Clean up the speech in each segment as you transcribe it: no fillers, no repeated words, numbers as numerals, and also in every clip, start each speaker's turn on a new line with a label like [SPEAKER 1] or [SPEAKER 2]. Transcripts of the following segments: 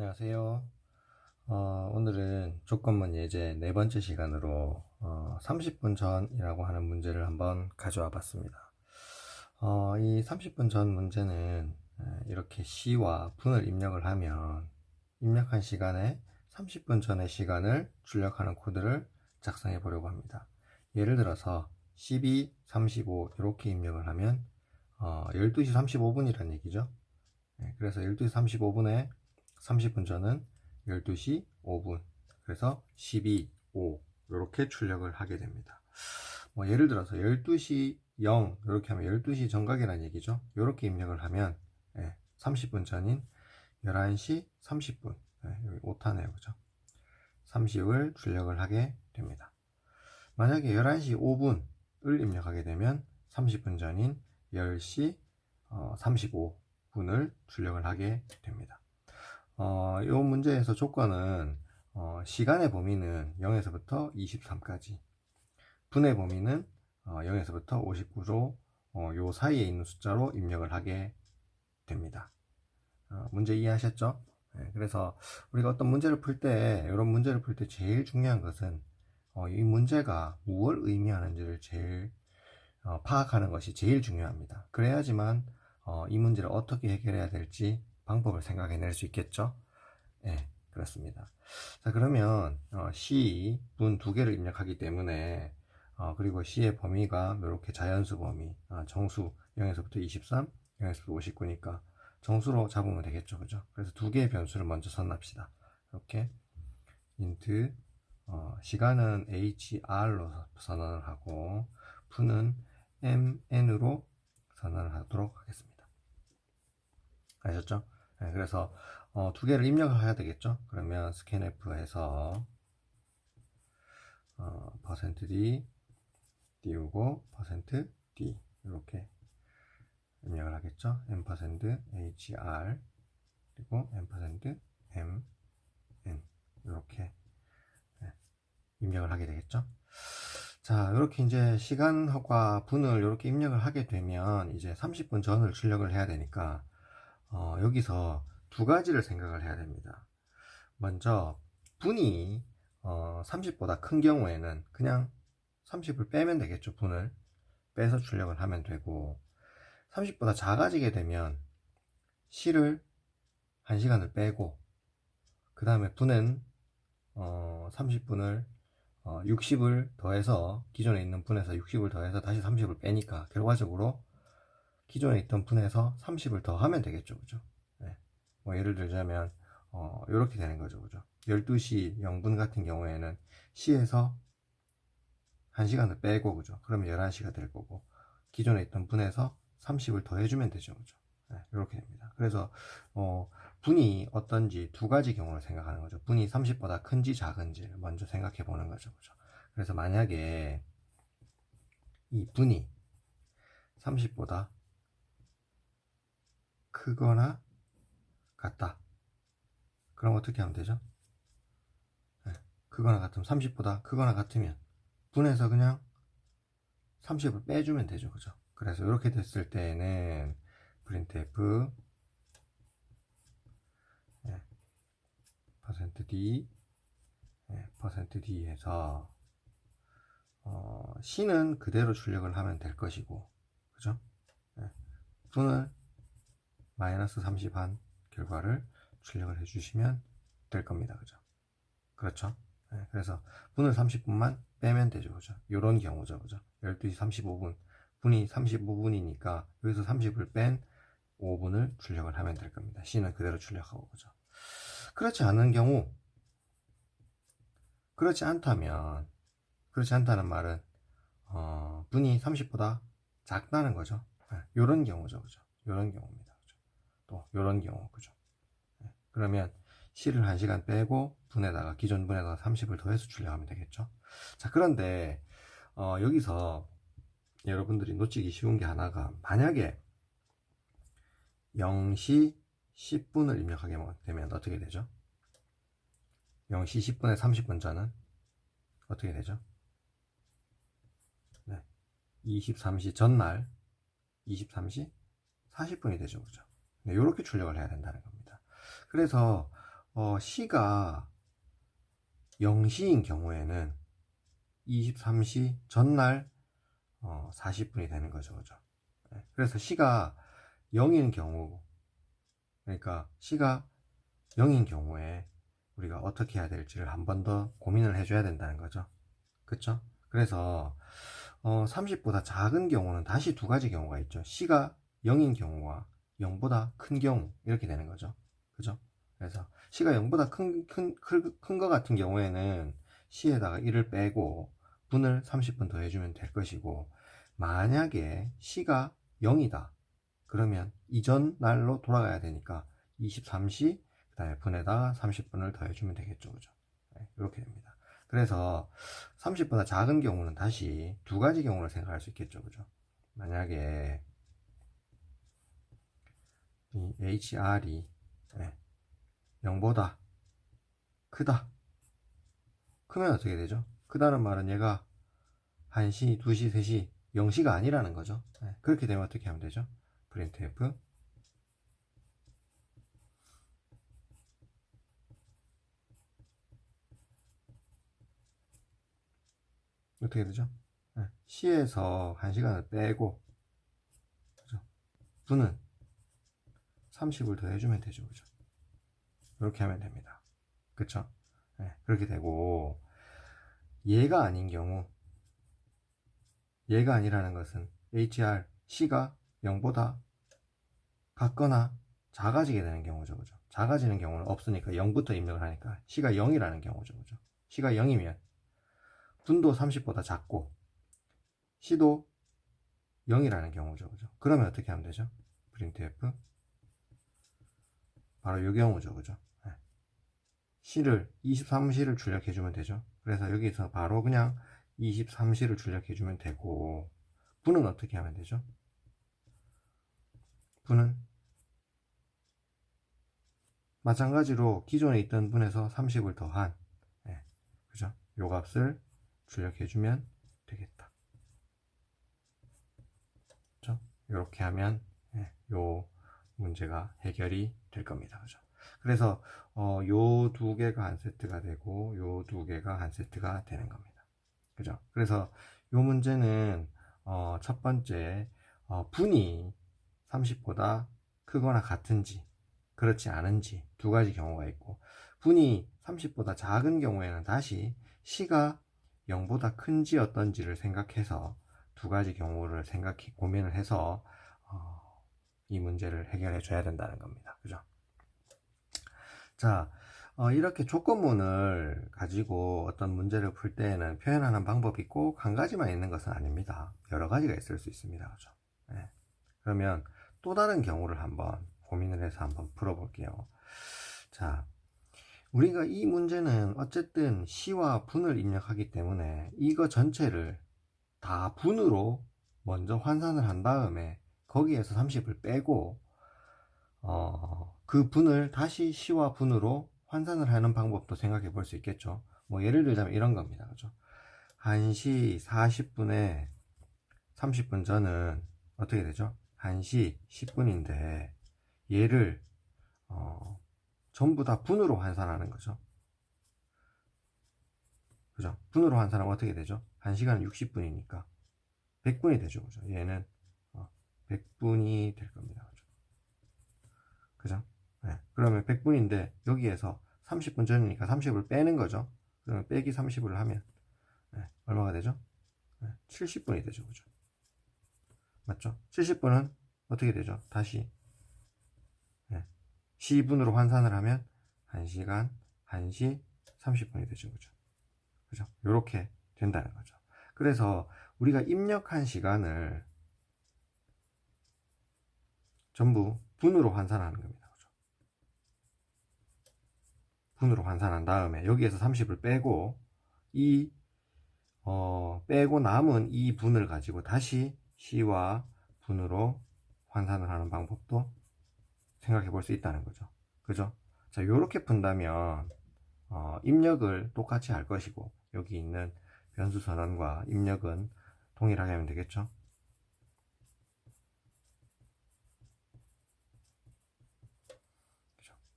[SPEAKER 1] 안녕하세요. 오늘은 조건문 예제 네 번째 시간으로 30분 전이라고 하는 문제를 한번 가져와 봤습니다. 이 30분 전 문제는 이렇게 시와 분을 입력을 하면 입력한 시간에 30분 전의 시간을 출력하는 코드를 작성해 보려고 합니다. 예를 들어서 12, 35 이렇게 입력을 하면 12시 35분이라는 얘기죠. 그래서 12시 35분에 30분 전은 12시 5분, 그래서 12, 5 이렇게 출력을 하게 됩니다. 예를 들어서 12시 0 이렇게 하면 12시 정각이라는 얘기죠. 이렇게 입력을 하면 30분 전인 11시 30분, 여기 오타네요, 그죠? 30을 출력을 하게 됩니다. 만약에 11시 5분을 입력하게 되면 30분 전인 10시 35분을 출력을 하게 됩니다. 이 문제에서 조건은 시간의 범위는 0에서부터 23까지, 분의 범위는 0에서부터 59로 요 사이에 있는 숫자로 입력을 하게 됩니다. 문제 이해하셨죠? 그래서 우리가 어떤 문제를 풀 때, 이런 문제를 풀 때 제일 중요한 것은 이 문제가 무엇을 의미하는지를 제일 파악하는 것이 제일 중요합니다. 그래야지만 이 문제를 어떻게 해결해야 될지 방법을 생각해낼 수 있겠죠? 네, 그렇습니다. 자, 그러면 시, 분 두 개를 입력하기 때문에 그리고 시의 범위가 이렇게 자연수 범위, 정수 0에서부터 23, 0에서부터 59니까 정수로 잡으면 되겠죠, 그죠? 그래서 두 개의 변수를 먼저 선납시다. 이렇게 int 시간은 hr로 선언을 하고 분은 mn으로 선언을 하도록 하겠습니다. 아셨죠? 네, 그래서 두 개를 입력을 해야 되겠죠? 그러면 scanf에서 %d 띄우고 %d 이렇게 입력을 하겠죠? m%hr 그리고 m mn 이렇게 입력을 하게 되겠죠? 자, 이렇게 이제 시간과 분을 이렇게 입력을 하게 되면 이제 30분 전을 출력을 해야 되니까 여기서 두 가지를 생각을 해야 됩니다. 먼저 분이 30보다 큰 경우에는 그냥 30을 빼면 되겠죠. 분을 빼서 출력을 하면 되고, 30보다 작아지게 되면 시를 1시간을 빼고, 그 다음에 분은 30분을 60을 더해서, 기존에 있는 분에서 60을 더해서 다시 30을 빼니까 결과적으로 기존에 있던 분에서 30을 더하면 되겠죠, 그죠? 네. 예를 들자면 이렇게 되는 거죠, 그죠? 12시 0분 같은 경우에는 시에서 1시간을 빼고, 그죠? 그러면 11시가 될 거고, 기존에 있던 분에서 30을 더해주면 되죠, 그죠? 네, 이렇게 됩니다. 그래서 분이 어떤지 두 가지 경우를 생각하는 거죠. 분이 30보다 큰지 작은지를 먼저 생각해 보는 거죠, 그죠? 그래서 만약에 이 분이 30보다 크거나 같다. 그럼 어떻게 하면 되죠? 네, 크거나 같으면 30보다 크거나 같으면 분에서 그냥 30을 빼주면 되죠, 그죠? 그래서 이렇게 됐을 때에는 printf %d %d 해서 c는 그대로 출력을 하면 될 것이고, 그죠? 분을 마이너스 30한 결과를 출력을 해주시면 될 겁니다, 그죠? 그렇죠? 그래서 분을 30분만 빼면 되죠, 그죠? 요런 경우죠, 그죠? 12시 35분 분이 35분이니까 여기서 30을 뺀 5분을 출력을 하면 될 겁니다. C는 그대로 출력하고, 그죠? 그렇지 않은 경우, 그렇지 않다는 말은 분이 30보다 작다는 거죠. 요런 경우죠, 그죠? 요런 경우입니다, 그죠? 또 요런 경우, 그죠? 그러면 C를 1시간 빼고 분에다가 기존 분에다가 30을 더해서 출력하면 되겠죠. 자, 그런데 여기서 여러분들이 놓치기 쉬운 게 하나가, 만약에 0시 10분을 입력하게 되면 어떻게 되죠? 0시 10분에 30분 전은 어떻게 되죠? 네, 23시 전날 23시 40분이 되죠, 그죠? 네, 이렇게 출력을 해야 된다는 겁니다. 그래서 시가 0시인 경우에는 23시 전날 40분이 되는 거죠. 그죠? 네. 그래서 시가 0인 경우, 그러니까 시가 0인 경우에 우리가 어떻게 해야 될지를 한 번 더 고민을 해줘야 된다는 거죠. 그쵸? 그래서 30보다 작은 경우는 다시 두 가지 경우가 있죠. 시가 0인 경우와 0보다 큰 경우, 이렇게 되는 거죠. 그죠? 그래서 시가 0보다 큰 거 같은 경우에는 시에다가 1을 빼고 분을 30분 더 해주면 될 것이고, 만약에 시가 0이다 그러면 이전 날로 돌아가야 되니까 23시 그 다음에 분에다가 30분을 더 해주면 되겠죠. 그죠? 네, 이렇게 됩니다. 그래서 30보다 작은 경우는 다시 두 가지 경우를 생각할 수 있겠죠. 그죠? 만약에 이 HR이 0보다 크다. 크면 어떻게 되죠? 크다는 말은 얘가 1시, 2시, 3시, 0시가 아니라는 거죠. 네, 그렇게 되면 어떻게 하면 되죠? printf 어떻게 되죠? 네, C에서 1시간을 빼고, 그죠? 분은 30을 더 해주면 되죠. 그죠? 이렇게 하면 됩니다. 그쵸? 네, 그렇게 되고, 얘가 아닌 경우, 얘가 아니라는 것은 HR, C가 0보다 같거나 작아지게 되는 경우죠. 그죠? 작아지는 경우는 없으니까 0부터 입력을 하니까 C가 0이라는 경우죠. 그죠? C가 0이면 분도 30보다 작고 C도 0이라는 경우죠. 그죠? 그러면 어떻게 하면 되죠? printf 바로 이 경우죠. 그죠? 네. C를 23시를 출력해 주면 되죠. 그래서 여기서 바로 그냥 23시를 출력해 주면 되고, 분은 어떻게 하면 되죠? 분은 마찬가지로 기존에 있던 분에서 30을 더한, 그죠? 요 값을 출력해 주면 되겠다. 그죠? 이렇게 하면 요 문제가 해결이 될 겁니다. 그죠? 그래서 요 두 개가 한 세트가 되고 요 두 개가 한 세트가 되는 겁니다. 그죠? 그래서 요 문제는 첫 번째 분이 30보다 크거나 같은지 그렇지 않은지 두 가지 경우가 있고, 분이 30보다 작은 경우에는 다시 C가 0보다 큰지 어떤지를 생각해서 두 가지 경우를 고민을 해서 이 문제를 해결해 줘야 된다는 겁니다. 그죠? 자, 이렇게 조건문을 가지고 어떤 문제를 풀 때에는 표현하는 방법이 꼭 한 가지만 있는 것은 아닙니다. 여러 가지가 있을 수 있습니다. 그죠? 네. 그러면 또 다른 경우를 한번 고민을 해서 한번 풀어볼게요. 자, 우리가 이 문제는 어쨌든 시와 분을 입력하기 때문에 이거 전체를 다 분으로 먼저 환산을 한 다음에 거기에서 30을 빼고 그 분을 다시 시와 분으로 환산을 하는 방법도 생각해 볼 수 있겠죠. 뭐 예를 들자면 이런 겁니다. 그죠? 1시 40분에 30분 전은 어떻게 되죠? 1시 10분인데 얘를 전부 다 분으로 환산하는 거죠. 그죠? 분으로 환산하면 어떻게 되죠? 1시간은 60분이니까 100분이 되죠. 그죠? 얘는 100분이 될 겁니다. 그죠? 그죠? 네. 그러면 100분인데 여기에서 30분 전이니까 30을 빼는 거죠. 그러면 빼기 30을 하면 얼마가 되죠? 70분이 되죠. 그죠? 맞죠? 70분은 어떻게 되죠? 다시 시분으로 환산을 하면 1시간 1시 30분이 되죠. 그죠? 그죠? 요렇게 된다는 거죠. 그래서 우리가 입력한 시간을 전부 분으로 환산하는 겁니다. 그죠? 분으로 환산한 다음에 여기에서 30을 빼고 빼고 남은 이 분을 가지고 다시 시와 분으로 환산을 하는 방법도 생각해 볼 수 있다는 거죠. 그죠? 자, 요렇게 푼다면 입력을 똑같이 할 것이고 여기 있는 변수 선언과 입력은 동일하게 하면 되겠죠.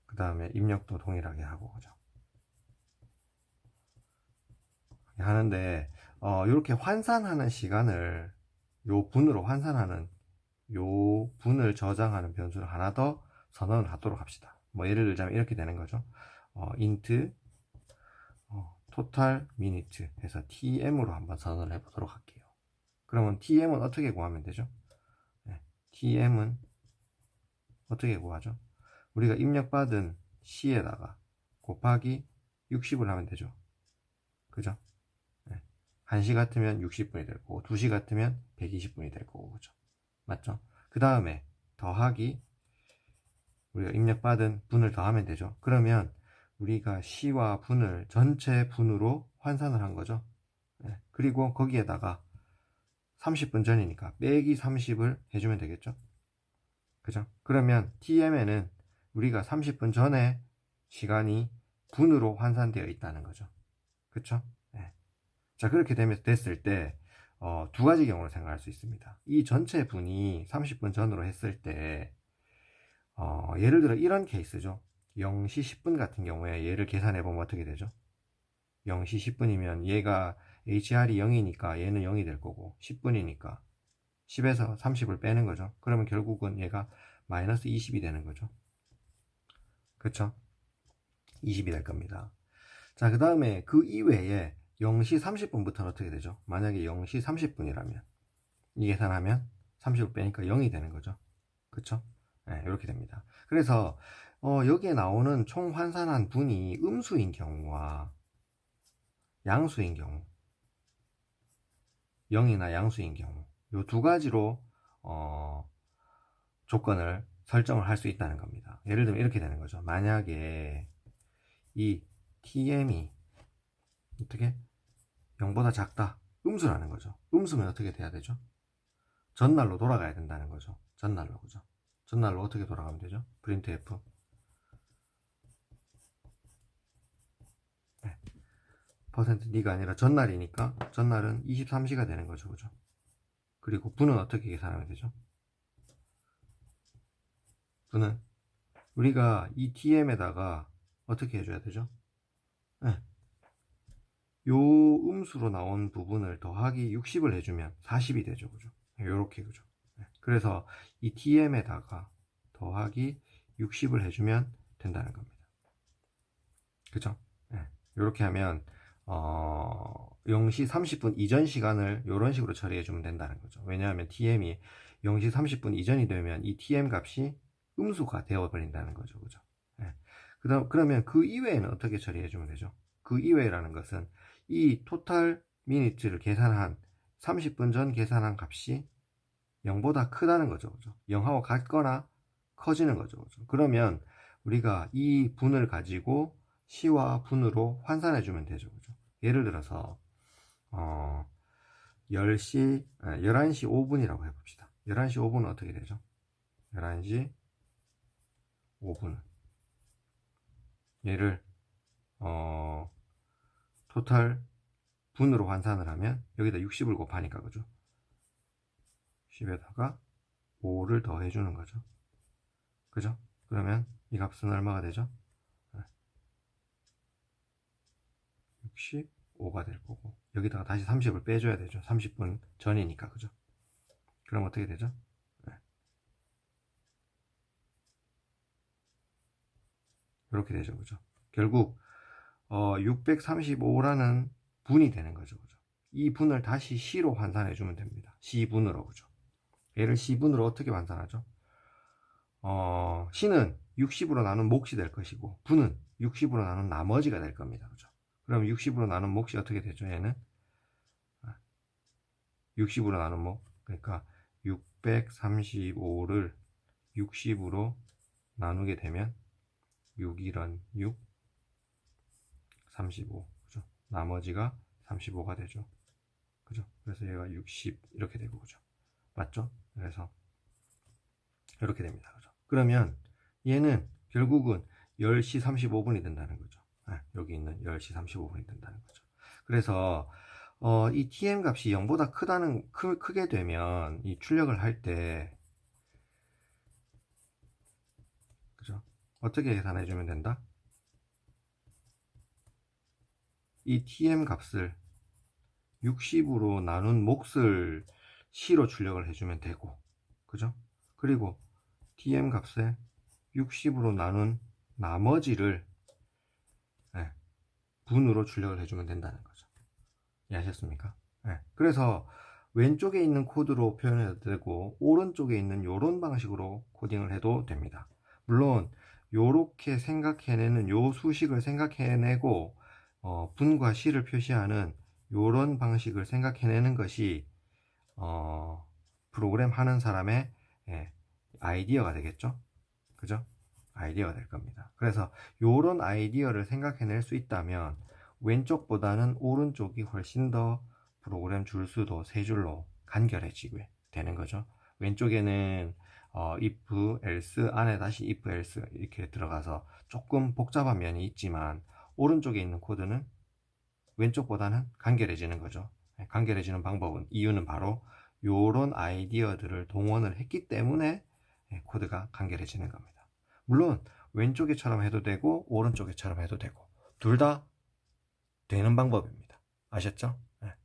[SPEAKER 1] 그 다음에 입력도 동일하게 하고, 그죠? 하는데, 이렇게 환산하는 시간을, 요 분으로 환산하는, 요 분을 저장하는 변수를 하나 더 선언을 하도록 합시다. 뭐, 예를 들자면 이렇게 되는 거죠. int, total minute 해서 tm으로 한번 선언을 해보도록 할게요. 그러면 tm은 어떻게 구하면 되죠? 네, tm은 어떻게 구하죠? 우리가 입력받은 c에다가 곱하기 60을 하면 되죠. 그죠? 네. 1시 같으면 60분이 될 거고 2시 같으면 120분이 될 거고 그죠? 맞죠? 그 다음에 더하기 우리가 입력받은 분을 더하면 되죠. 그러면 우리가 시와 분을 전체 분으로 환산을 한 거죠. 네. 그리고 거기에다가 30분 전이니까 빼기 30을 해주면 되겠죠. 그죠? 그러면 TM에는 우리가 30분 전에 시간이 분으로 환산되어 있다는 거죠. 그쵸? 네. 자, 그렇게 됐을 때, 두 가지 경우를 생각할 수 있습니다. 이 전체 분이 30분 전으로 했을 때, 예를 들어 이런 케이스죠. 0시 10분 같은 경우에 얘를 계산해 보면 어떻게 되죠? 0시 10분이면 얘가 HR이 0이니까 얘는 0이 될 거고, 10분이니까 10에서 30을 빼는 거죠. 그러면 결국은 얘가 마이너스 20이 되는 거죠. 그쵸? 20이 될 겁니다. 자, 그 다음에 그 이외에 0시 30분부터는 어떻게 되죠? 만약에 0시 30분이라면 이 계산하면 30을 빼니까 0이 되는 거죠. 그쵸? 네, 이렇게 됩니다. 그래서 여기에 나오는 총 환산한 분이 음수인 경우와 양수인 경우 0이나 양수인 경우 이 두 가지로 조건을 설정을 할 수 있다는 겁니다. 예를 들면 이렇게 되는 거죠. 만약에 이 TM이 어떻게 0보다 작다 음수라는 거죠. 음수면 어떻게 돼야 되죠? 전날로 돌아가야 된다는 거죠. 전날로. 그죠? 전날로 어떻게 돌아가면 되죠? printf 네. %d가 아니라 전날이니까 전날은 23시가 되는 거죠. 그죠? 그리고 분은 어떻게 계산하면 되죠? 분은 우리가 이 tm에다가 어떻게 해줘야 되죠? 네. 요 음수로 나온 부분을 더하기 60을 해주면 40이 되죠. 그죠? 요렇게. 그죠? 네. 그래서 이 tm에다가 더하기 60을 해주면 된다는 겁니다. 그죠? 네. 요렇게 하면 0시 30분 이전 시간을 이런 식으로 처리해주면 된다는 거죠. 왜냐하면 tm이 0시 30분 이전이 되면 이 tm 값이 음수가 되어버린다는 거죠. 그죠? 네. 그러면 그 이외에는 어떻게 처리해주면 되죠? 그 이외라는 것은 이 토탈 미니트를 계산한 30분 전 계산한 값이 0보다 크다는 거죠. 그죠? 0하고 같거나 커지는 거죠. 그죠? 그러면 우리가 이 분을 가지고 시와 분으로 환산해주면 되죠. 그죠? 예를 들어서 11시 5분이라고 해봅시다. 11시 5분은 어떻게 되죠? 11시 5분은 얘를 토탈 분으로 환산을 하면 여기다 60을 곱하니까 그죠? 10에다가 5를 더해주는 거죠. 그죠? 그러면 이 값은 얼마가 되죠? 65가 될 거고 여기다가 다시 30을 빼줘야 되죠. 30분 전이니까. 그죠? 그럼 어떻게 되죠? 이렇게 되죠. 그죠? 결국 635라는 분이 되는 거죠. 그죠? 이 분을 다시 C로 환산해 주면 됩니다. C분으로. 그죠? 얘를 C분으로 어떻게 환산하죠? C는 60으로 나눈 몫이 될 것이고 분은 60으로 나눈 나머지가 될 겁니다. 그죠? 그럼 60으로 나눈 몫이 어떻게 되죠? 얘는 60으로 나눈 몫 그러니까 635를 60으로 나누게 되면 6이런 6 35 그죠? 나머지가 35가 되죠. 그죠? 그래서 얘가 60 이렇게 되고 그죠? 맞죠? 그래서 이렇게 됩니다. 그죠? 그러면 얘는 결국은 10시 35분이 된다는 거죠. 여기 있는 10시 35분이 된다는 거죠. 그래서 이 tm 값이 0보다 크게 되면 이 출력을 할 때 그죠? 어떻게 계산해 주면 된다? 이 tm 값을 60으로 나눈 몫을 c로 출력을 해주면 되고, 그죠? 그리고 tm 값에 60으로 나눈 나머지를 분으로 출력을 해주면 된다는 거죠. 이해하셨습니까? 그래서 왼쪽에 있는 코드로 표현해도 되고 오른쪽에 있는 이런 방식으로 코딩을 해도 됩니다. 물론 요렇게 생각해내는 요 수식을 생각해내고 분과 c를 표시하는 요런 방식을 생각해내는 것이 프로그램 하는 사람의 아이디어가 되겠죠. 그죠? 아이디어가 될 겁니다. 그래서 요런 아이디어를 생각해낼 수 있다면 왼쪽보다는 오른쪽이 훨씬 더 프로그램 줄 수도 세 줄로 간결해지게 되는 거죠. 왼쪽에는 if, else, 안에 다시 if, else 이렇게 들어가서 조금 복잡한 면이 있지만 오른쪽에 있는 코드는 왼쪽보다는 간결해지는 거죠. 간결해지는 방법은, 이유는 바로 요런 아이디어들을 동원을 했기 때문에 코드가 간결해지는 겁니다. 물론 왼쪽에처럼 해도 되고 오른쪽에처럼 해도 되고 둘 다 되는 방법입니다. 아셨죠?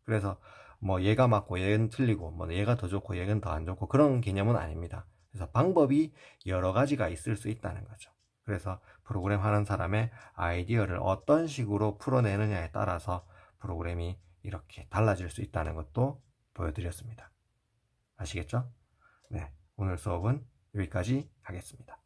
[SPEAKER 1] 그래서 뭐 얘가 맞고 얘는 틀리고 뭐 얘가 더 좋고 얘는 더 안 좋고 그런 개념은 아닙니다. 그래서 방법이 여러 가지가 있을 수 있다는 거죠. 그래서 프로그램 하는 사람의 아이디어를 어떤 식으로 풀어내느냐에 따라서 프로그램이 이렇게 달라질 수 있다는 것도 보여드렸습니다. 아시겠죠? 네, 오늘 수업은 여기까지 하겠습니다.